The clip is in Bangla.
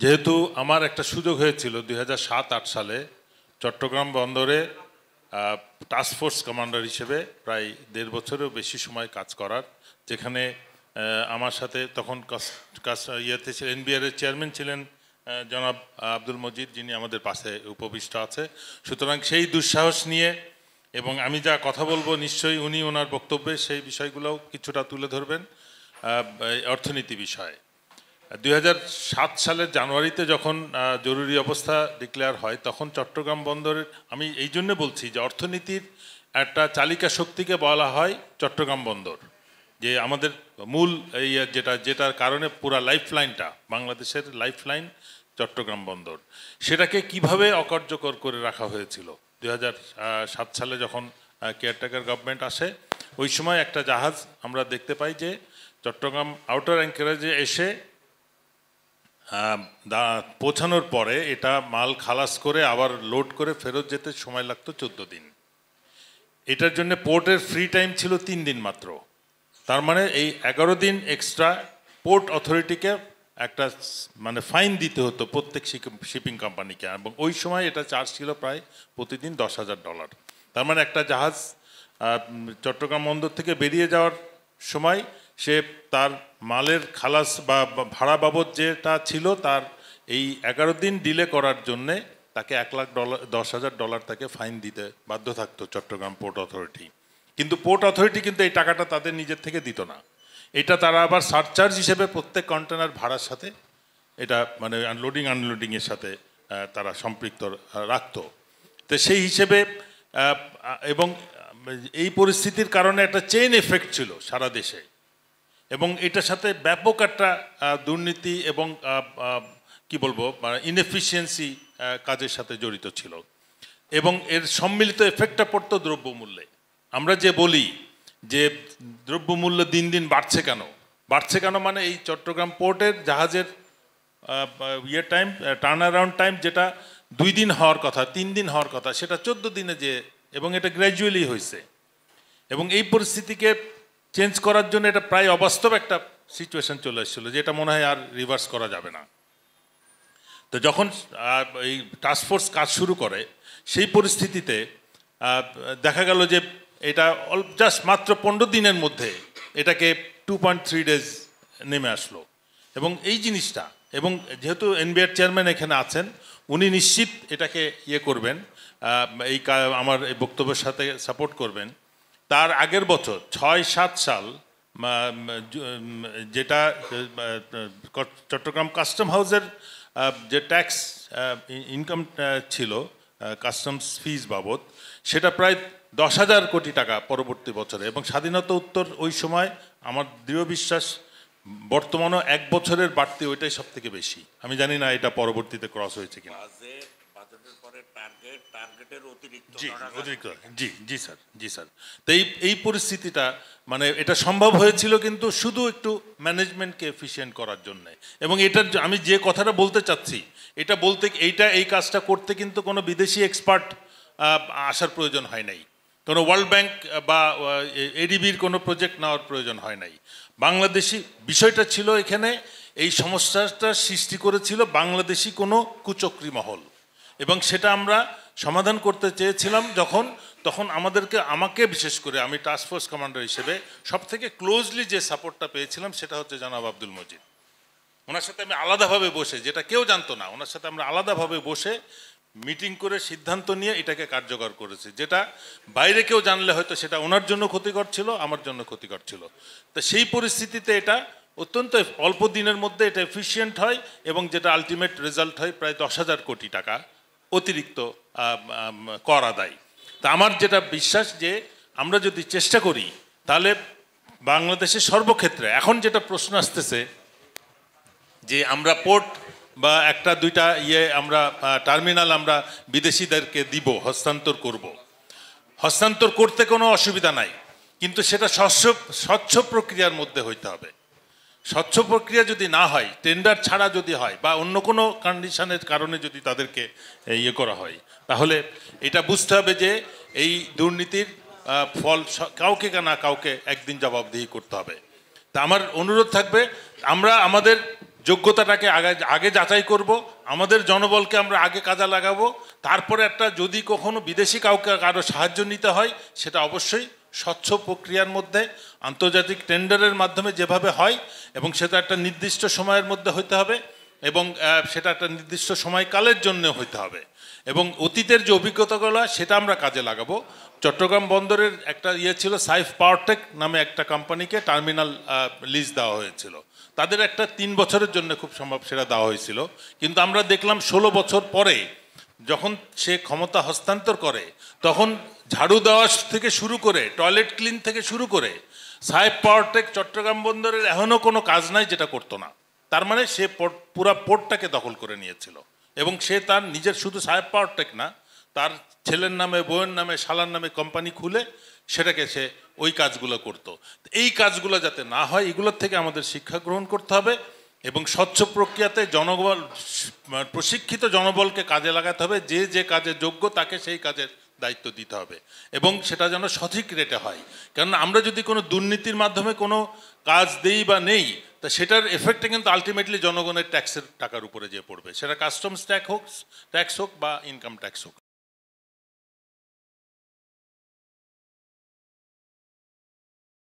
যেহেতু আমার একটা সুযোগ হয়েছিল 2007-08 সালে চট্টগ্রাম বন্দরে টাস্কফোর্স কমান্ডার হিসেবে প্রায় 1.5 বছরেরও বেশি সময় কাজ করার, যেখানে আমার সাথে তখন ইয়েতে ছিলেন এনবিআর এর চেয়ারম্যান ছিলেন জনাব আব্দুল মজিদ, যিনি আমাদের পাশে উপবিষ্ট আছে। সুতরাং সেই দুঃসাহস নিয়ে এবং আমি যা কথা বলবো নিশ্চয়ই উনি ওনার বক্তব্যে সেই বিষয়গুলোও কিছুটা তুলে ধরবেন অর্থনীতি বিষয়ে। 2007 সালের জানুয়ারিতে যখন জরুরি অবস্থা ডিক্লেয়ার হয়, তখন চট্টগ্রাম বন্দরের, আমি এই জন্য বলছি যে অর্থনীতির একটা চালিকা শক্তিকে বলা হয় চট্টগ্রাম বন্দর, যে আমাদের মূল এই যেটার কারণে পুরা লাইফলাইনটা, বাংলাদেশের লাইফলাইন চট্টগ্রাম বন্দর, সেটাকে কিভাবে অকার্যকর করে রাখা হয়েছিল। 2007 সালে যখন কেয়ারটেকার গভর্নমেন্ট আসে, ওই সময় একটা জাহাজ আমরা দেখতে পাই যে চট্টগ্রাম আউটার অ্যাঙ্কারেজে এসে পৌঁছানোর পরে এটা মাল খালাস করে আবার লোড করে ফেরত যেতে সময় লাগতো 14 দিন। এটার জন্য পোর্টের ফ্রি টাইম ছিল 3 দিন মাত্র। তার মানে এই 11 দিন এক্সট্রা পোর্ট অথরিটিকে একটা মানে ফাইন দিতে হতো প্রত্যেক শিপিং কোম্পানিকে, এবং ওই সময় এটা চার্জ ছিল প্রায় প্রতিদিন $10,000। তার মানে একটা জাহাজ চট্টগ্রাম বন্দর থেকে বেরিয়ে যাওয়ার সময় সে তার মালের খালাস বা ভাড়া বাবদ যেটা ছিল তার এই 11 দিন ডিলে করার জন্যে তাকে $1,10,000 তাকে ফাইন দিতে বাধ্য থাকতো চট্টগ্রাম পোর্ট অথরিটি। কিন্তু পোর্ট অথরিটি কিন্তু এই টাকাটা তাদের নিজের থেকে দিত না, এটা তারা আবার সারচার্জ হিসেবে প্রত্যেক কন্টেনার ভাড়ার সাথে এটা মানে আনলোডিং আনলোডিংয়ের সাথে তারা সম্পৃক্ত রাখতো। তো সেই হিসেবে এবং এই পরিস্থিতির কারণে একটা চেইন এফেক্ট ছিল সারা দেশে, এবং এটার সাথে ব্যাপক একটা দুর্নীতি এবং কি বলবো ইনএফিসিয়েন্সি কাজের সাথে জড়িত ছিল, এবং এর সম্মিলিত এফেক্টটা পড়তো দ্রব্যমূল্যে। আমরা যে বলি যে দ্রব্যমূল্য দিন দিন বাড়ছে কেন মানে এই চট্টগ্রাম পোর্টের জাহাজের টার্ন অ্যারাউন্ড টাইম যেটা 2 দিন হওয়ার কথা, 3 দিন হওয়ার কথা, সেটা 14 দিনে যে, এবং এটা গ্র্যাজুয়ালি হয়েছে। এবং এই পরিস্থিতিকে চেঞ্জ করার জন্য এটা প্রায় অবাস্তব একটা সিচুয়েশন চলে এসেছিলো, যেটা মনে হয় আর রিভার্স করা যাবে না। তো যখন এই টাস্কফোর্স কাজ শুরু করে, সেই পরিস্থিতিতে দেখা গেল যে এটা জাস্ট মাত্র 15 দিনের মধ্যে এটাকে 2.3 ডেজ নেমে আসলো। এবং এই জিনিসটা, এবং যেহেতু এনবিআর চেয়ারম্যান এখানে আছেন, উনি নিশ্চিত এটাকে করবেন, এই আমার এই বক্তব্যের সাথে সাপোর্ট করবেন। তার আগের বছর 6-7 সাল যেটা চট্টগ্রাম কাস্টম হাউসের যে ট্যাক্স ইনকাম ছিল কাস্টমস ফিজ বাবদ, সেটা প্রায় 10,000 কোটি টাকা পরবর্তী বছরে। এবং স্বাধীনতা উত্তর ওই সময় আমার দৃঢ় বিশ্বাস বর্তমানে 1 বছরের বাড়তি ওইটাই সব থেকে বেশি। আমি জানি না এটা পরবর্তীতে ক্রস হয়েছে কিনা। জি স্যার। তো এই পরিস্থিতিটা মানে এটা সম্ভব হয়েছিল কিন্তু শুধু একটু ম্যানেজমেন্টকে এফিশিয়েন্ট করার জন্যে। এবং এটার আমি যে কথাটা বলতে চাচ্ছি, এই কাজটা করতে কিন্তু কোনো বিদেশি এক্সপার্ট আসার প্রয়োজন হয় নাই, কোনো ওয়ার্ল্ড ব্যাংক বা এডিবির কোনো প্রজেক্ট নেওয়ার প্রয়োজন হয় নাই। বাংলাদেশি বিষয়টা ছিল এখানে, এই সমস্যাটা সৃষ্টি করেছিল বাংলাদেশি কোনো কুচক্রী মহল, এবং সেটা আমরা সমাধান করতে চেয়েছিলাম তখন আমাকে বিশেষ করে, আমি টাস্কফোর্স কমান্ডার হিসেবে সবথেকে ক্লোজলি যে সাপোর্টটা পেয়েছিলাম সেটা হচ্ছে জনাব আব্দুল মজিদ। ওনার সাথে আমি আলাদাভাবে বসে, যেটা কেউ জানতো না, ওনার সাথে আমরা আলাদাভাবে বসে মিটিং করে সিদ্ধান্ত নিয়ে এটাকে কার্যকর করেছি, যেটা বাইরে কেউ জানলে হয়তো সেটা ওনার জন্য ক্ষতিকর ছিল, আমার জন্য ক্ষতিকর ছিল। তো সেই পরিস্থিতিতে এটা অত্যন্ত অল্প দিনের মধ্যে এটা এফিশিয়েন্ট হয়, এবং যেটা আলটিমেট রেজাল্ট হয় প্রায় 10,000 কোটি টাকা অতিরিক্ত কর আদায়। তা আমার যেটা বিশ্বাস যে আমরা যদি চেষ্টা করি তাহলে বাংলাদেশের সর্বক্ষেত্রে, এখন যেটা প্রশ্ন আসতেছে যে আমরা পোর্ট বা 1-2টা আমরা টার্মিনাল আমরা বিদেশিদেরকে দিব, হস্তান্তর করতে কোনো অসুবিধা নাই, কিন্তু সেটা স্বচ্ছ প্রক্রিয়ার মধ্যে হইতে হবে। স্বচ্ছ প্রক্রিয়া যদি না হয়, টেন্ডার ছাড়া যদি হয়, বা অন্য কোনো কন্ডিশনের কারণে যদি তাদেরকে করা হয়, তাহলে এটা বুঝতে হবে যে এই দুর্নীতির ফল কাউকে না কাউকে একদিন জবাবদিহি করতে হবে। তা আমার অনুরোধ থাকবে, আমরা আমাদের যোগ্যতাটাকে আগে আগে যাচাই করব, আমাদের জনবলকে আমরা আগে কাজে লাগাবো, তারপরে একটা যদি কখনো বিদেশি কাউকে কারো সাহায্য নিতে হয় সেটা অবশ্যই স্বচ্ছ প্রক্রিয়ার মধ্যে আন্তর্জাতিক টেন্ডারের মাধ্যমে যেভাবে হয়, এবং সেটা একটা নির্দিষ্ট সময়ের মধ্যে হতে হবে, এবং সেটা একটা নির্দিষ্ট সময়কালের জন্য হতে হবে, এবং অতীতের যে অভিজ্ঞতাগুলো সেটা আমরা কাজে লাগাবো। চট্টগ্রাম বন্দরের একটা ছিল, সাইফ পাওয়ারটেক নামে একটা কোম্পানিকে টার্মিনাল লিজ দেওয়া হয়েছিল, তাদের একটা 3 বছরের জন্য খুব সম্ভব সেটা দেওয়া হয়েছিল। কিন্তু আমরা দেখলাম 16 বছর পরে যখন সে ক্ষমতা হস্তান্তর করে, তখন ঝাড়ু দেওয়া থেকে শুরু করে টয়লেট ক্লিন থেকে শুরু করে সাইফ পাওয়ারটেক চট্টগ্রাম বন্দরের এখনও কোনো কাজ নাই যেটা করতো না। তার মানে সে পুরা পোর্টটাকে দখল করে নিয়েছিল, এবং সে তার নিজের শুধু সাইফ পাওয়ারটেক না, তার ছেলের নামে, বউয়ের নামে, শালার নামে কোম্পানি খুলে সেটাকে সে ওই কাজগুলো করতো। এই কাজগুলো যাতে না হয়, এগুলোর থেকে আমাদের শিক্ষা গ্রহণ করতে হবে, এবং স্বচ্ছ প্রক্রিয়াতে জনবল, প্রশিক্ষিত জনবলকে কাজে লাগাতে হবে, যে যে কাজে যোগ্য তাকে সেই কাজের দায়িত্ব দিতে হবে, এবং সেটা যেন সঠিক রেটে হয়। কেননা আমরা যদি কোনো দুর্নীতির মাধ্যমে কোনো কাজ দেই বা নেই, তা সেটার এফেক্টে কিন্তু আলটিমেটলি জনগণের ট্যাক্সের টাকার উপরে যেয়ে পড়বে, সেটা কাস্টমস ট্যাক্স হোক বা ইনকাম ট্যাক্স হোক।